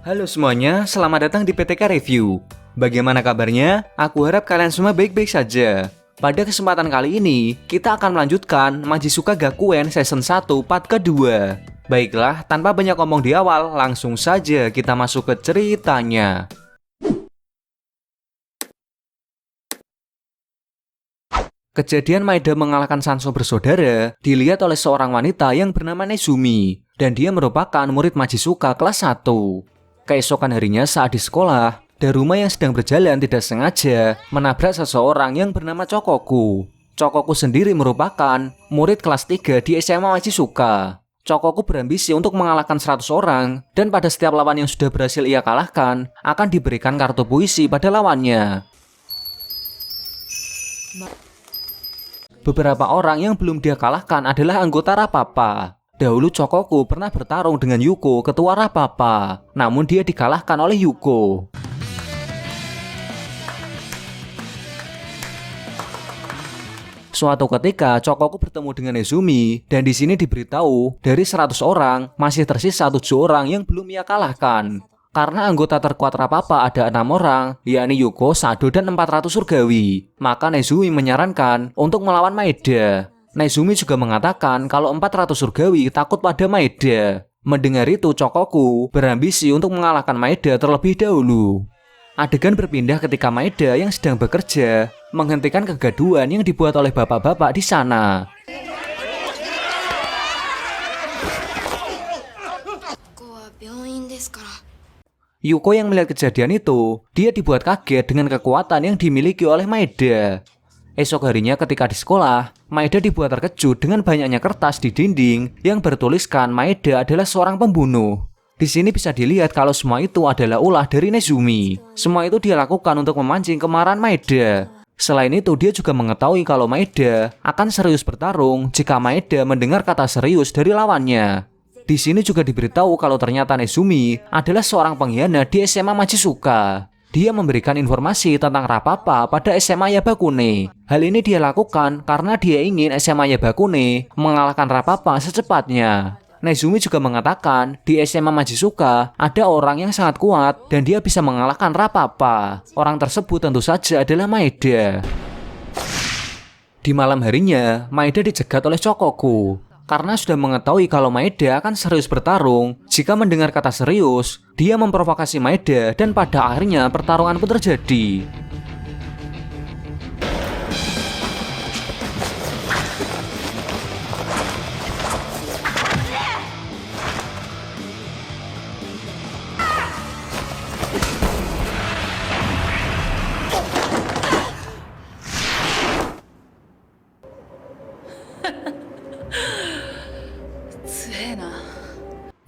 Halo semuanya, selamat datang di PTK Review. Bagaimana kabarnya? Aku harap kalian semua baik-baik saja. Pada kesempatan kali ini, kita akan melanjutkan Majisuka Gakuen Season 1 part kedua. Baiklah, tanpa banyak ngomong di awal, langsung saja kita masuk ke ceritanya. Kejadian Maeda mengalahkan Sanso bersaudara dilihat oleh seorang wanita yang bernama Nezumi, dan dia merupakan murid Majisuka kelas 1. Keesokan harinya saat di sekolah, Daruma yang sedang berjalan tidak sengaja menabrak seseorang yang bernama Chokoku. Chokoku sendiri merupakan murid kelas 3 di SMA Majisuka. Chokoku berambisi untuk mengalahkan 100 orang, dan pada setiap lawan yang sudah berhasil ia kalahkan, akan diberikan kartu puisi pada lawannya. Beberapa orang yang belum dia kalahkan adalah anggota Rapapa. Dahulu Chokoku pernah bertarung dengan Yuko, ketua Rapapa. Namun dia dikalahkan oleh Yuko. Suatu ketika Chokoku bertemu dengan Nezumi, dan di sini diberitahu dari 100 orang masih tersisa 7 orang yang belum ia kalahkan. Karena anggota terkuat Rapapa ada 6 orang, yakni Yuko, Sado, dan 400 surgawi. Maka Nezumi menyarankan untuk melawan Maeda. Nezumi juga mengatakan kalau 400 surgawi takut pada Maeda. Mendengar itu, Chokoku berambisi untuk mengalahkan Maeda terlebih dahulu. Adegan berpindah ketika Maeda yang sedang bekerja menghentikan kegaduhan yang dibuat oleh bapak-bapak di sana. Yuko yang melihat kejadian itu, dia dibuat kaget dengan kekuatan yang dimiliki oleh Maeda. Esok harinya ketika di sekolah, Maeda dibuat terkejut dengan banyaknya kertas di dinding yang bertuliskan Maeda adalah seorang pembunuh. Di sini bisa dilihat kalau semua itu adalah ulah dari Nezumi. Semua itu dia lakukan untuk memancing kemarahan Maeda. Selain itu, dia juga mengetahui kalau Maeda akan serius bertarung jika Maeda mendengar kata serius dari lawannya. Di sini juga diberitahu kalau ternyata Nezumi adalah seorang pengkhianat di SMA Majisuka. Dia memberikan informasi tentang Rapapa pada SMA Yabakune. Hal ini dia lakukan karena dia ingin SMA Yabakune mengalahkan Rapapa secepatnya. Nezumi juga mengatakan di SMA Majisuka ada orang yang sangat kuat dan dia bisa mengalahkan Rapapa. Orang tersebut tentu saja adalah Maeda. Di malam harinya, Maeda dicegat oleh Chokoku. Karena sudah mengetahui kalau Maeda akan serius bertarung, jika mendengar kata serius, dia memprovokasi Maeda dan pada akhirnya pertarungan pun terjadi.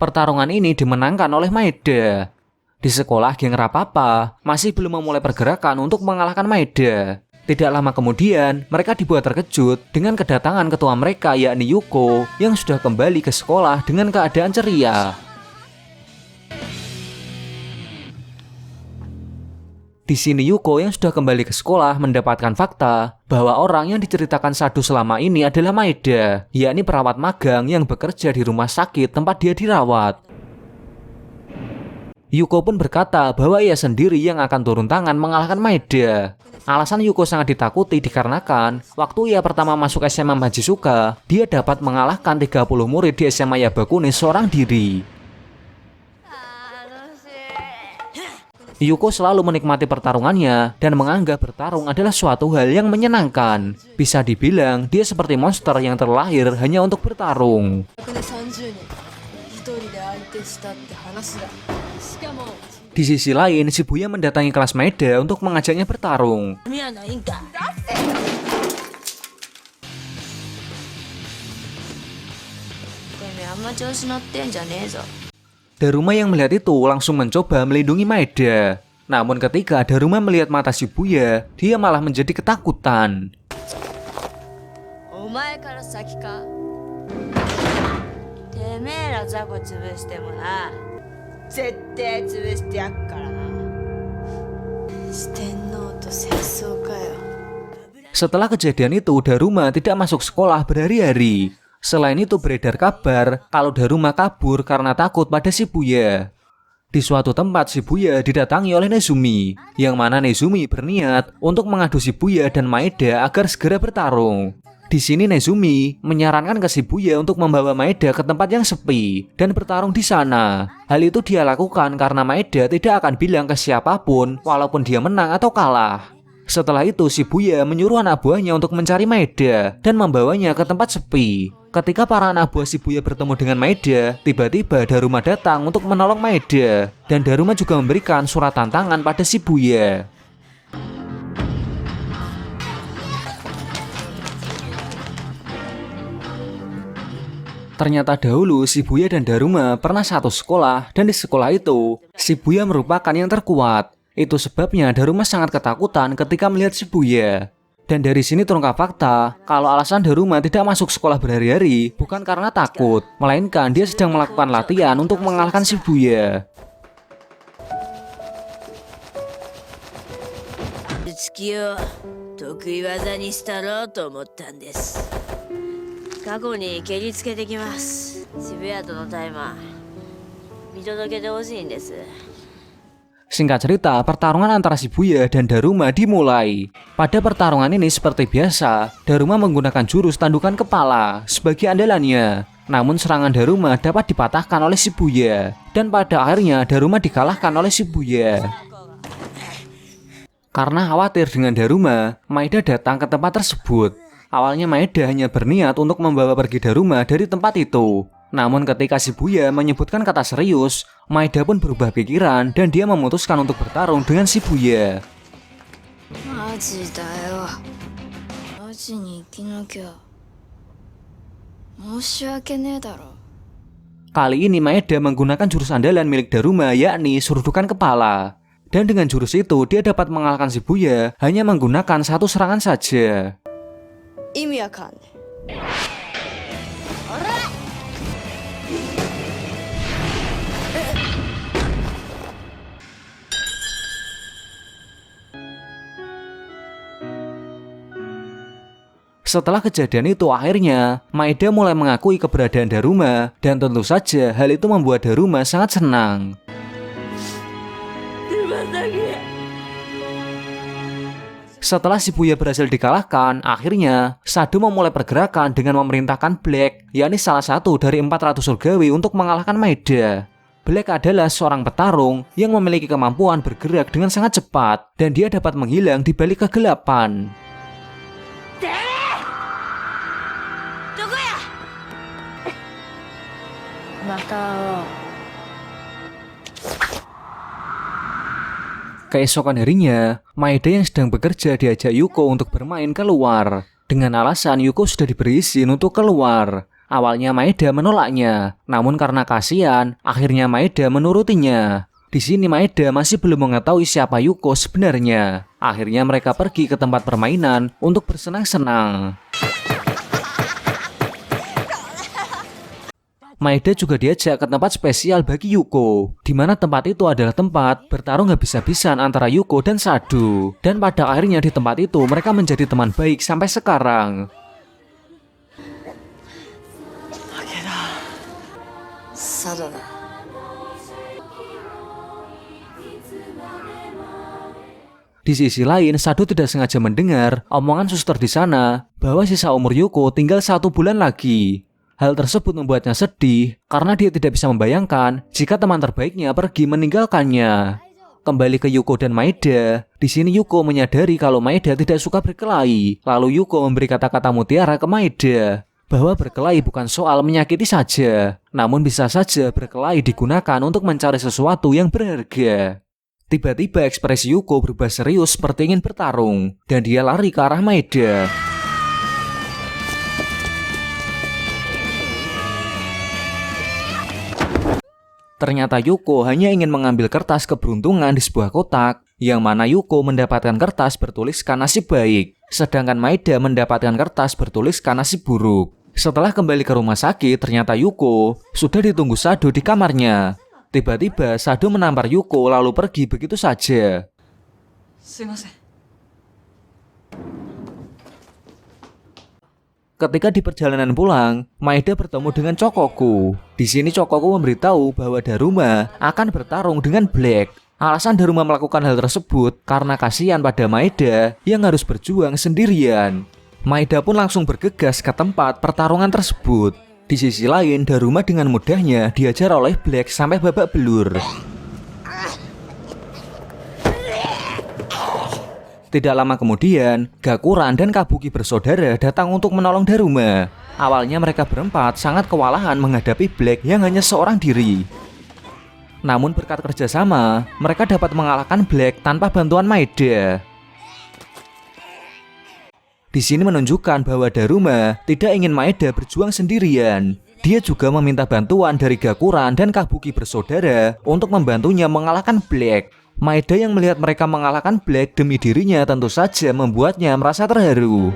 Pertarungan ini dimenangkan oleh Maeda. Di sekolah, geng Rapapa masih belum memulai pergerakan untuk mengalahkan Maeda. Tidak lama kemudian, mereka dibuat terkejut dengan kedatangan ketua mereka yakni Yuko yang sudah kembali ke sekolah dengan keadaan ceria. Di sini Yuko yang sudah kembali ke sekolah mendapatkan fakta bahwa orang yang diceritakan Sado selama ini adalah Maeda, yakni perawat magang yang bekerja di rumah sakit tempat dia dirawat. Yuko pun berkata bahwa ia sendiri yang akan turun tangan mengalahkan Maeda. Alasan Yuko sangat ditakuti dikarenakan waktu ia pertama masuk SMA Majisuka, dia dapat mengalahkan 30 murid di SMA Yabakune seorang diri. Yuko selalu menikmati pertarungannya dan menganggap bertarung adalah suatu hal yang menyenangkan. Bisa dibilang dia seperti monster yang terlahir hanya untuk bertarung. Di sisi lain, Shibuya mendatangi kelas Maeda untuk mengajaknya bertarung. Daruma yang melihat itu langsung mencoba melindungi Maeda. Namun ketika Daruma melihat mata Shibuya, dia malah menjadi ketakutan. Setelah kejadian itu, Daruma tidak masuk sekolah berhari-hari. Selain itu beredar kabar kalau Daruma kabur karena takut pada Shibuya. Di suatu tempat Shibuya didatangi oleh Nezumi, yang mana Nezumi berniat untuk mengadu Shibuya dan Maeda agar segera bertarung. Di sini Nezumi menyarankan ke Shibuya untuk membawa Maeda ke tempat yang sepi dan bertarung di sana. Hal itu dia lakukan karena Maeda tidak akan bilang ke siapapun walaupun dia menang atau kalah. Setelah itu Shibuya menyuruh anak buahnya untuk mencari Maeda dan membawanya ke tempat sepi. Ketika para anak buah Shibuya bertemu dengan Maeda, tiba-tiba Daruma datang untuk menolong Maeda. Dan Daruma juga memberikan surat tantangan pada Shibuya. Ternyata dahulu Shibuya dan Daruma pernah satu sekolah, dan di sekolah itu Shibuya merupakan yang terkuat. Itu sebabnya Daruma sangat ketakutan ketika melihat Shibuya. Dan dari sini terungkap fakta kalau alasan Daruma tidak masuk sekolah berhari-hari bukan karena takut, melainkan dia sedang melakukan latihan untuk mengalahkan Shibuya. Singkat cerita, pertarungan antara Shibuya dan Daruma dimulai. Pada pertarungan ini seperti biasa, Daruma menggunakan jurus tandukan kepala sebagai andalannya. Namun serangan Daruma dapat dipatahkan oleh Shibuya, dan pada akhirnya Daruma dikalahkan oleh Shibuya. Karena khawatir dengan Daruma, Maeda datang ke tempat tersebut. Awalnya Maeda hanya berniat untuk membawa pergi Daruma dari tempat itu. Namun ketika Shibuya menyebutkan kata serius, Maeda pun berubah pikiran dan dia memutuskan untuk bertarung dengan Shibuya. Kali ini Maeda menggunakan jurus andalan milik Daruma, yakni surudukan kepala. Dan dengan jurus itu dia dapat mengalahkan Shibuya hanya menggunakan satu serangan saja. Setelah kejadian itu akhirnya Maeda mulai mengakui keberadaan Daruma, dan tentu saja hal itu membuat Daruma sangat senang. Setelah Shibuya berhasil dikalahkan, akhirnya Sado memulai pergerakan dengan memerintahkan Black, yakni salah satu dari 400 surgawi untuk mengalahkan Maeda. Black adalah seorang petarung yang memiliki kemampuan bergerak dengan sangat cepat, dan dia dapat menghilang di balik kegelapan. Keesokan harinya, Maeda yang sedang bekerja diajak Yuko untuk bermain keluar. Dengan alasan Yuko sudah diberi izin untuk keluar. Awalnya Maeda menolaknya, namun karena kasihan, akhirnya Maeda menurutinya. Di sini Maeda masih belum mengetahui siapa Yuko sebenarnya. Akhirnya mereka pergi ke tempat permainan untuk bersenang-senang. Maeda juga diajak ke tempat spesial bagi Yuko, di mana tempat itu adalah tempat bertarung habis-habisan antara Yuko dan Sado. Dan pada akhirnya di tempat itu mereka menjadi teman baik sampai sekarang. Di sisi lain, Sado tidak sengaja mendengar omongan suster di sana bahwa sisa umur Yuko tinggal 1 bulan lagi. Hal tersebut membuatnya sedih karena dia tidak bisa membayangkan jika teman terbaiknya pergi meninggalkannya. Kembali ke Yuko dan Maeda, di sini Yuko menyadari kalau Maeda tidak suka berkelahi. Lalu Yuko memberi kata-kata mutiara ke Maeda bahwa berkelahi bukan soal menyakiti saja, namun bisa saja berkelahi digunakan untuk mencari sesuatu yang berharga. Tiba-tiba ekspresi Yuko berubah serius seperti ingin bertarung, dan dia lari ke arah Maeda. Ternyata Yuko hanya ingin mengambil kertas keberuntungan di sebuah kotak, yang mana Yuko mendapatkan kertas bertuliskan nasib baik, sedangkan Maeda mendapatkan kertas bertuliskan nasib buruk. Setelah kembali ke rumah sakit, ternyata Yuko sudah ditunggu Sado di kamarnya. Tiba-tiba Sado menampar Yuko lalu pergi begitu saja. Ketika di perjalanan pulang, Maeda bertemu dengan Chokoku. Di sini Chokoku memberitahu bahwa Daruma akan bertarung dengan Black. Alasan Daruma melakukan hal tersebut karena kasihan pada Maeda yang harus berjuang sendirian. Maeda pun langsung bergegas ke tempat pertarungan tersebut. Di sisi lain, Daruma dengan mudahnya diajar oleh Black sampai babak belur. Tidak lama kemudian, Gakuran dan Kabuki bersaudara datang untuk menolong Daruma. Awalnya mereka berempat sangat kewalahan menghadapi Black yang hanya seorang diri. Namun berkat kerjasama, mereka dapat mengalahkan Black tanpa bantuan Maeda. Di sini menunjukkan bahwa Daruma tidak ingin Maeda berjuang sendirian. Dia juga meminta bantuan dari Gakuran dan Kabuki bersaudara untuk membantunya mengalahkan Black. Maeda yang melihat mereka mengalahkan Black demi dirinya tentu saja membuatnya merasa terharu.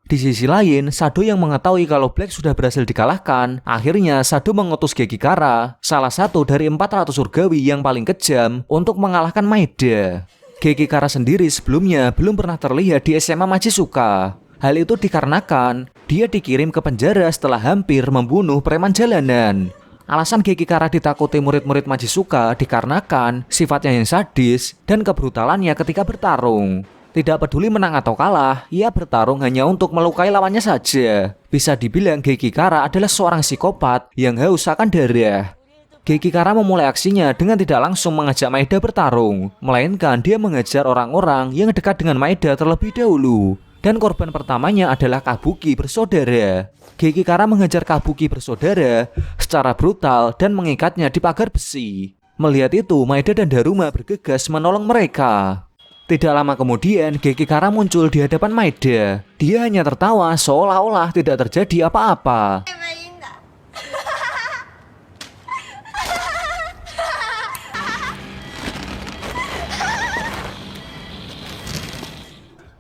Di sisi lain, Sado yang mengetahui kalau Black sudah berhasil dikalahkan, akhirnya Sado mengutus Gekikara, salah satu dari 400 surgawi yang paling kejam, untuk mengalahkan Maeda. Gekikara sendiri sebelumnya belum pernah terlihat di SMA Majizuka. Hal itu dikarenakan dia dikirim ke penjara setelah hampir membunuh preman jalanan. Alasan Gekikara ditakuti murid-murid Majizuka dikarenakan sifatnya yang sadis dan kebrutalannya ketika bertarung. Tidak peduli menang atau kalah, ia bertarung hanya untuk melukai lawannya saja. Bisa dibilang Gekikara adalah seorang psikopat yang haus akan darah. Gekikara memulai aksinya dengan tidak langsung mengajak Maeda bertarung, melainkan dia mengejar orang-orang yang dekat dengan Maeda terlebih dahulu. Dan korban pertamanya adalah Kabuki bersaudara. Gekikara mengejar Kabuki bersaudara secara brutal dan mengikatnya di pagar besi. Melihat itu, Maeda dan Daruma bergegas menolong mereka. Tidak lama kemudian, Gekikara muncul di hadapan Maeda. Dia hanya tertawa seolah-olah tidak terjadi apa-apa.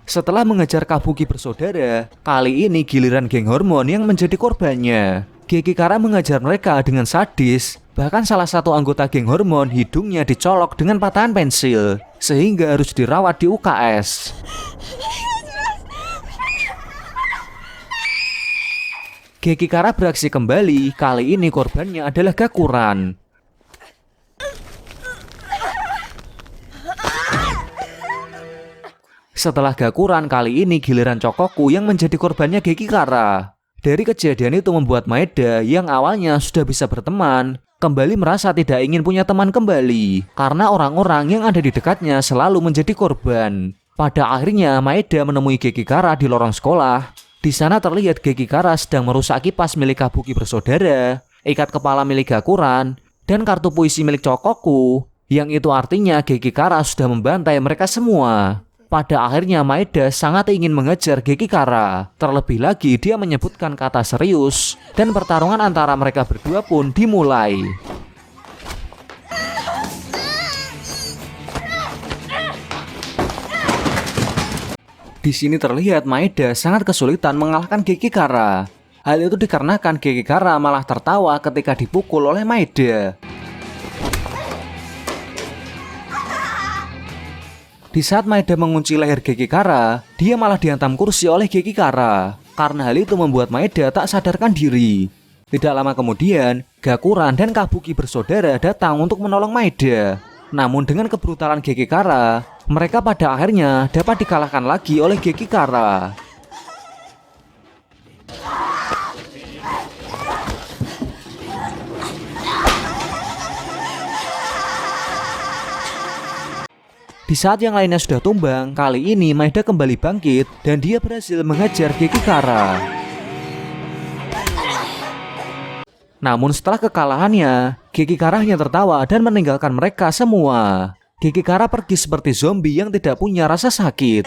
Setelah mengejar Kabuki bersaudara, kali ini giliran geng hormon yang menjadi korbannya. Gekikara mengejar mereka dengan sadis, bahkan salah satu anggota geng hormon hidungnya dicolok dengan patahan pensil, sehingga harus dirawat di UKS. Gekikara beraksi kembali, kali ini korbannya adalah Gakuran. Setelah Gakuran, kali ini giliran Chokoku yang menjadi korbannya Gekikara. Dari kejadian itu membuat Maeda yang awalnya sudah bisa berteman, kembali merasa tidak ingin punya teman kembali, karena orang-orang yang ada di dekatnya selalu menjadi korban. Pada akhirnya Maeda menemui Gekikara di lorong sekolah. Di sana terlihat Gekikara sedang merusak kipas milik Kabuki bersaudara, ikat kepala milik Gakuran, dan kartu puisi milik Chokoku, yang itu artinya Gekikara sudah membantai mereka semua. Pada akhirnya Maeda sangat ingin mengejar Gekikara. Terlebih lagi dia menyebutkan kata serius, dan pertarungan antara mereka berdua pun dimulai. Di sini terlihat Maeda sangat kesulitan mengalahkan Gekikara. Hal itu dikarenakan Gekikara malah tertawa ketika dipukul oleh Maeda. Di saat Maeda mengunci leher Gekikara, dia malah dihantam kursi oleh Gekikara. Karena hal itu membuat Maeda tak sadarkan diri. Tidak lama kemudian, Gakuran dan Kabuki bersaudara datang untuk menolong Maeda. Namun dengan kebrutalan Gekikara, mereka pada akhirnya dapat dikalahkan lagi oleh Gekikara. Di saat yang lainnya sudah tumbang, kali ini Maeda kembali bangkit dan dia berhasil mengejar Gekikara. Namun setelah kekalahannya, Gekikara hanya tertawa dan meninggalkan mereka semua. Gekikara pergi seperti zombie yang tidak punya rasa sakit.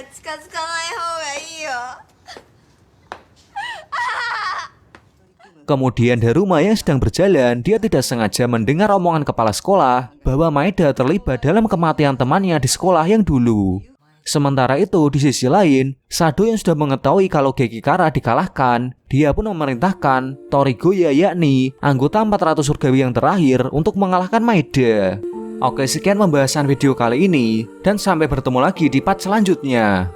Kemudian Daruma yang sedang berjalan, dia tidak sengaja mendengar omongan kepala sekolah bahwa Maeda terlibat dalam kematian temannya di sekolah yang dulu. Sementara itu, di sisi lain, Sado yang sudah mengetahui kalau Gekikara dikalahkan, dia pun memerintahkan Torigoya, yakni anggota 400 surgawi yang terakhir, untuk mengalahkan Maeda. Oke, sekian pembahasan video kali ini, dan sampai bertemu lagi di part selanjutnya.